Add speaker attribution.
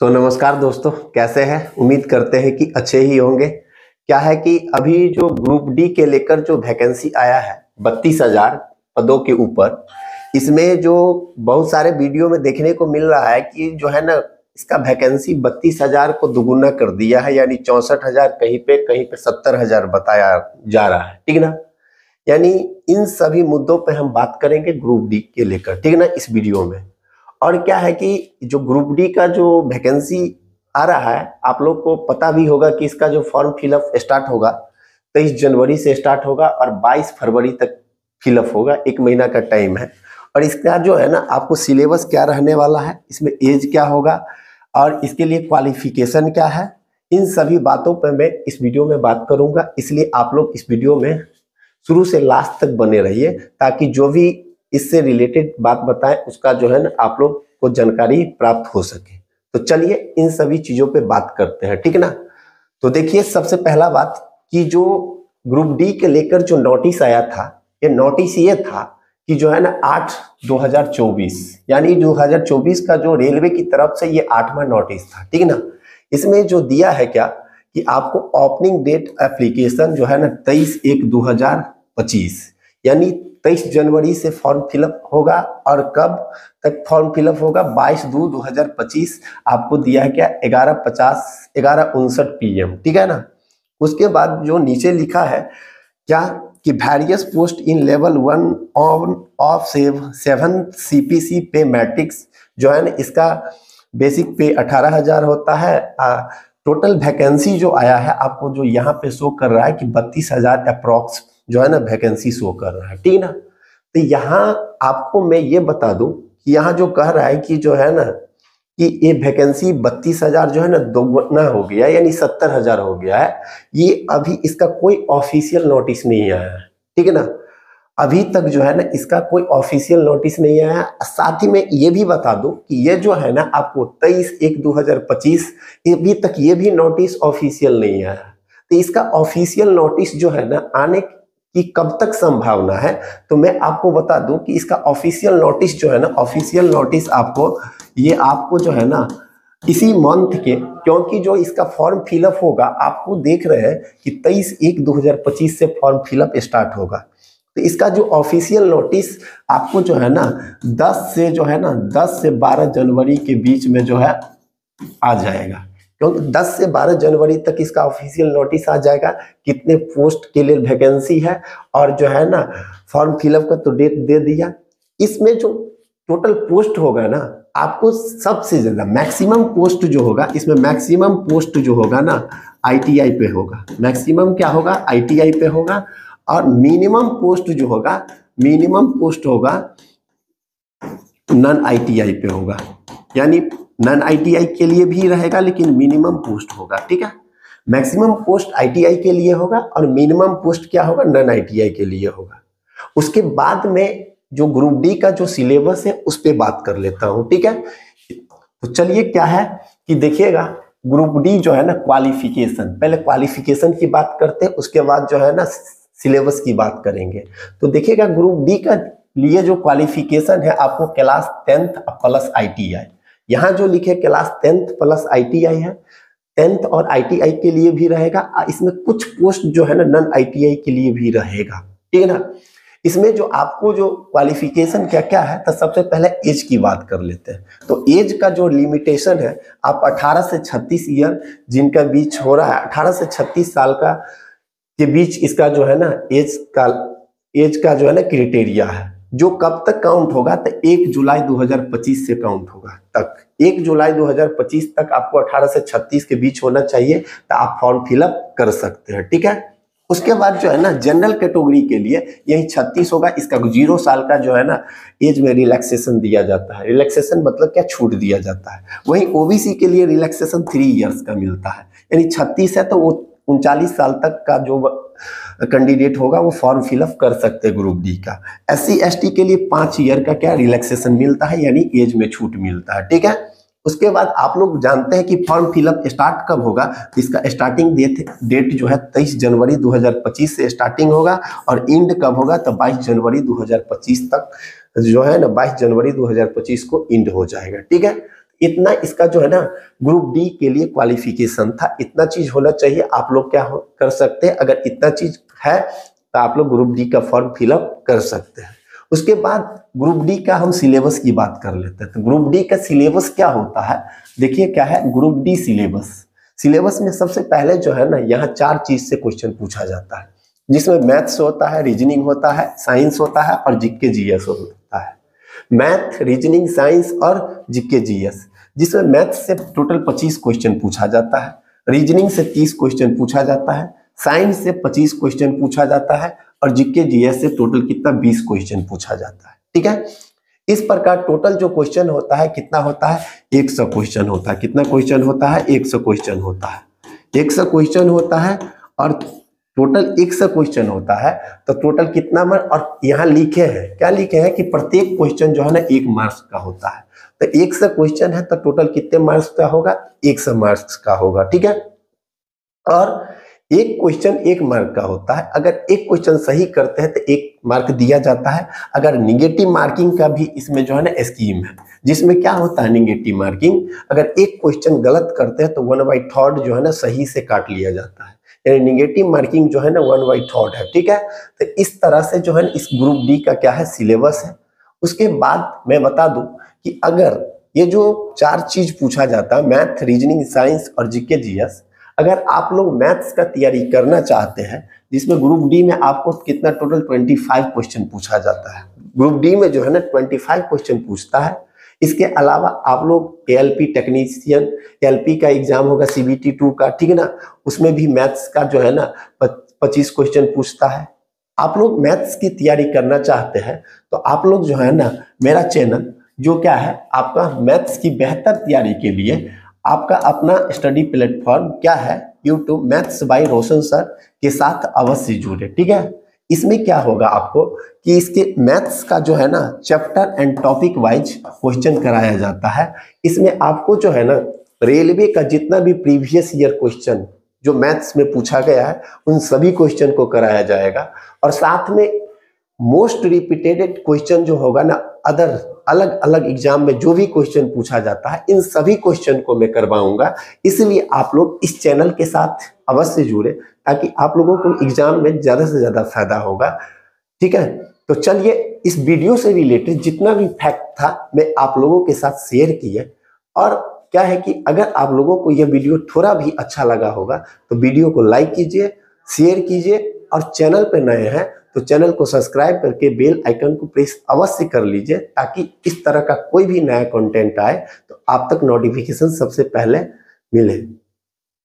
Speaker 1: तो नमस्कार दोस्तों, कैसे हैं? उम्मीद करते हैं कि अच्छे ही होंगे। क्या है कि अभी जो ग्रुप डी के लेकर जो वैकेंसी आया है 32,000 पदों के ऊपर, इसमें जो बहुत सारे वीडियो में देखने को मिल रहा है कि जो है ना, इसका वैकेंसी 32,000 को दुगुना कर दिया है, यानी 64,000 कहीं पे 70,000 बताया जा रहा है। ठीक ना? यानी इन सभी मुद्दों पे हम बात करेंगे ग्रुप डी के लेकर, ठीक ना, इस वीडियो में। और क्या है कि जो ग्रुप डी का जो वैकेंसी आ रहा है, आप लोग को पता भी होगा कि इसका जो फॉर्म फिलअप स्टार्ट होगा 23 जनवरी से स्टार्ट होगा और 22 फरवरी तक फिलअप होगा। 1 महीना का टाइम है। और इसका जो है ना, आपको सिलेबस क्या रहने वाला है, इसमें एज क्या होगा और इसके लिए क्वालिफिकेशन क्या है, इन सभी बातों पर मैं इस वीडियो में बात करूंगा। इसलिए आप लोग इस वीडियो में शुरू से लास्ट तक बने रहिए, ताकि जो भी इससे रिलेटेड बात बताएं उसका जो है ना, आप लोग को जानकारी प्राप्त हो सके। तो चलिए इन सभी चीजों पे बात करते हैं, ठीक ना। तो देखिए, सबसे पहला बात कि जो ग्रुप डी के लेकर जो नोटिस आया था, ये नोटिस ये था कि जो है ना 8/2024, यानी 2024 का जो रेलवे की तरफ से ये 8वां नोटिस था, ठीक ना। इसमें जो दिया है क्या कि आपको ओपनिंग डेट एप्लीकेशन जो है ना 23/1/2025, यानी 23 जनवरी से फॉर्म फिलअप होगा। और कब तक फॉर्म फिलअप होगा? 22/2/2025 आपको दिया है क्या, 11:59 PM, ठीक है ना। उसके बाद जो नीचे लिखा है क्या कि various post in level 1 of 7 CPC पे मैट्रिक्स, जो है ना, इसका बेसिक पे 18,000 होता है। टोटल वैकेंसी जो आया है आपको, जो यहाँ पे शो कर रहा है कि 32,000 अप्रॉक्स जो है ना वैकेंसी शो कर रहा है, ठीक ना। तो यहाँ आपको मैं ये बता दूं कि यहाँ जो कह रहा है कि जो है ना, कि ये वैकेंसी 32,000 जो है ना दोगुना हो गया, यानी 70,000 हो गया है। ये अभी इसका कोई ऑफिशियल नोटिस नहीं आया है, ठीक है ना। अभी तक जो है ना, इसका कोई ऑफिशियल नोटिस नहीं आया। साथ ही में ये भी बता दूं कि ये जो है ना, आपको 23/1/2025 अभी तक ये भी नोटिस ऑफिशियल नहीं आया। तो इसका ऑफिशियल नोटिस जो है ना, आने की कब तक संभावना है, तो मैं आपको बता दूं कि इसका ऑफिशियल नोटिस जो है ना, ऑफिशियल नोटिस आपको जो है ना, इसी मंथ के, क्योंकि जो इसका फॉर्म फिलअप होगा, आपको देख रहे हैं कि 23/1/2025 से फॉर्म फिलअप स्टार्ट होगा। तो इसका जो ऑफिशियल नोटिस आपको जो है ना 10 से 12 जनवरी के बीच में जो है आ जाएगा, क्योंकि 10 से 12 जनवरी तक इसका ऑफिशियल नोटिस आ जाएगा कितने पोस्ट के लिए वैकेंसी है। और जो है ना, फॉर्म फिलअप का तो डेट दे दिया। इसमें जो टोटल पोस्ट होगा ना, आपको सबसे ज्यादा मैक्सिमम पोस्ट जो होगा, इसमें मैक्सिमम पोस्ट जो होगा ना ITI पे होगा। मैक्सिमम क्या होगा? ITI पे होगा। और मिनिमम पोस्ट जो होगा, मिनिमम पोस्ट होगा नॉन ITI पे होगा। यानी नॉन ITI के लिए भी रहेगा, लेकिन मिनिमम पोस्ट होगा, ठीक है। मैक्सिमम पोस्ट ITI के लिए होगा और मिनिमम पोस्ट क्या होगा? नॉन ITI के लिए होगा। उसके बाद में जो ग्रुप डी का जो सिलेबस है उस पे बात कर लेता हूं, ठीक है। तो चलिए, क्या है कि देखिएगा, ग्रुप डी जो है ना, क्वालिफिकेशन, पहले क्वालिफिकेशन की बात करते हैं, उसके बाद जो है ना सिलेबस की बात करेंगे। तो देखिएगा, ग्रुप डी का लिए जो क्वालिफिकेशन है, आपको क्लास 10th प्लस ITI, यहाँ जो लिखे क्लास 10th प्लस ITI है, 10th और ITI के लिए भी रहेगा। इसमें कुछ पोस्ट जो है ना नॉन ITI के लिए भी रहेगा, ठीक है ना। इसमें जो आपको जो क्वालिफिकेशन क्या क्या है, तो सबसे पहले एज की बात कर लेते हैं। तो एज का जो लिमिटेशन है, आप 18 से 36 ईयर जिनका बीच हो रहा है, 18 से 36 साल का के बीच इसका जो है ना एज का जो है ना क्राइटेरिया है, जो कब तक काउंट होगा, तो 1 जुलाई 2025 से काउंट होगा तक। 1 जुलाई 2025 तक आपको 18 से 36 के बीच होना चाहिए, तो आप फॉर्म फिलअप कर सकते हैं, ठीक है। उसके बाद जो है ना, जनरल कैटेगरी के लिए यही 36 होगा। इसका 0 साल का जो है ना एज में रिलैक्सेशन दिया जाता है। रिलैक्सेशन मतलब क्या? छूट दिया जाता है। वहीं OBC के लिए रिलैक्सेशन 3 इयर्स का मिलता है, यानी 36 है तो वो 39 साल तक का जो कैंडिडेट होगा वो फॉर्म फिलअप कर सकते हैं ग्रुप डी का। SC ST के लिए 5 ईयर का क्या रिलैक्सेशन मिलता है, यानी एज में छूट मिलता है, ठीक है। उसके बाद आप लोग जानते हैं कि फॉर्म फिलअप स्टार्ट कब होगा। तो इसका स्टार्टिंग डेट जो है 23 जनवरी 2025 से स्टार्टिंग होगा, और एंड कब होगा, तो 22 जनवरी 2025 तक जो है ना, 22 जनवरी 2025 को एंड हो जाएगा, ठीक है। इतना इसका जो है ना ग्रुप डी के लिए क्वालिफिकेशन था, इतना चीज होना चाहिए। आप लोग क्या कर सकते हैं, अगर इतना चीज है तो आप लोग ग्रुप डी का फॉर्म फिलअप कर सकते हैं। उसके बाद ग्रुप डी का हम सिलेबस की बात कर लेते हैं। तो ग्रुप डी का सिलेबस क्या होता है, देखिए क्या है ग्रुप डी सिलेबस। सिलेबस में सबसे पहले जो है ना यहाँ 4 चीज से क्वेश्चन पूछा जाता है, जिसमें मैथ्स होता है, रीजनिंग होता है, साइंस होता है और जीके जीएस होता है। मैथ, रीजनिंग, साइंस और जीके जीएस, जिसमें मैथ्स से टोटल 25 क्वेश्चन पूछा जाता है, रीजनिंग से 30 क्वेश्चन पूछा जाता है, साइंस से 25 क्वेश्चन पूछा जाता है और जीके जीएस से टोटल कितना 20 क्वेश्चन पूछा जाता है। ठीक है, इस प्रकार टोटल जो क्वेश्चन होता है कितना होता है, 100 क्वेश्चन होता है। कितना क्वेश्चन होता है, 100 क्वेश्चन होता है। 100 क्वेश्चन होता है और टोटल 100 क्वेश्चन होता है तो टोटल कितना मार्क्स, और यहाँ लिखे हैं क्या लिखे हैं कि प्रत्येक क्वेश्चन जो है ना 1 मार्क्स का होता है। तो 100 क्वेश्चन है तो टोटल कितने मार्क्स का होगा, 100 मार्क्स का होगा। ठीक है, और एक क्वेश्चन 1 मार्क का होता है। अगर एक क्वेश्चन सही करते हैं तो 1 मार्क दिया जाता है। अगर निगेटिव मार्किंग का भी इसमें जो है ना स्कीम है, जिसमें क्या होता है निगेटिव मार्किंग, अगर एक क्वेश्चन गलत करते हैं तो 1/3 जो है ना सही से काट लिया जाता है, यानी निगेटिव मार्किंग जो है ना 1/3 है। ठीक है, तो इस तरह से जो है ना इस ग्रुप डी का क्या है सिलेबस है। उसके बाद मैं बता दूं कि अगर ये जो 4 चीज पूछा जाता है, मैथ, रीजनिंग, साइंस और जीके जीएस, अगर आप लोग मैथ्स का तैयारी करना चाहते हैं, जिसमें ग्रुप डी में आपको कितना टोटल 25 क्वेश्चन पूछा जाता है। ग्रुप डी में जो है ना 25 क्वेश्चन पूछता है। इसके अलावा आप लोग एएलपी टेक्नीशियन, एलपी का एग्जाम होगा सीबीटी 2 का, ठीक है ना, उसमें भी मैथ्स का जो है ना 25 क्वेश्चन पूछता है। आप लोग मैथ्स की तैयारी करना चाहते हैं तो आप लोग जो है ना मेरा चैनल जो क्या है आपका मैथ्स की बेहतर तैयारी के लिए आपका अपना स्टडी प्लेटफॉर्म क्या है YouTube maths by Roshan sir के साथ अवश्य जुड़े। ठीक है, इसमें क्या होगा आपको कि इसके मैथ्स का जो है ना chapter and topic wise question कराया जाता है। इसमें आपको जो है ना रेलवे का जितना भी प्रीवियस ईयर क्वेश्चन जो मैथ्स में पूछा गया है उन सभी क्वेश्चन को कराया जाएगा, और साथ में मोस्ट रिपीटेड क्वेश्चन जो होगा ना अदर अलग अलग एग्जाम में जो भी क्वेश्चन पूछा जाता है इन सभी क्वेश्चन को मैं करवाऊंगा। इसलिए आप लोग इस चैनल के साथ अवश्य जुड़े ताकि आप लोगों को एग्जाम में ज्यादा से ज्यादा फायदा होगा। ठीक है, तो चलिए इस वीडियो से रिलेटेड जितना भी फैक्ट था मैं आप लोगों के साथ शेयर किए। और क्या है कि अगर आप लोगों को यह वीडियो थोड़ा भी अच्छा लगा होगा तो वीडियो को लाइक कीजिए, शेयर कीजिए, और चैनल पर नए हैं तो चैनल को सब्सक्राइब करके बेल आइकन को प्रेस अवश्य कर लीजिए ताकि इस तरह का कोई भी नया कंटेंट आए तो आप तक नोटिफिकेशन सबसे पहले मिले।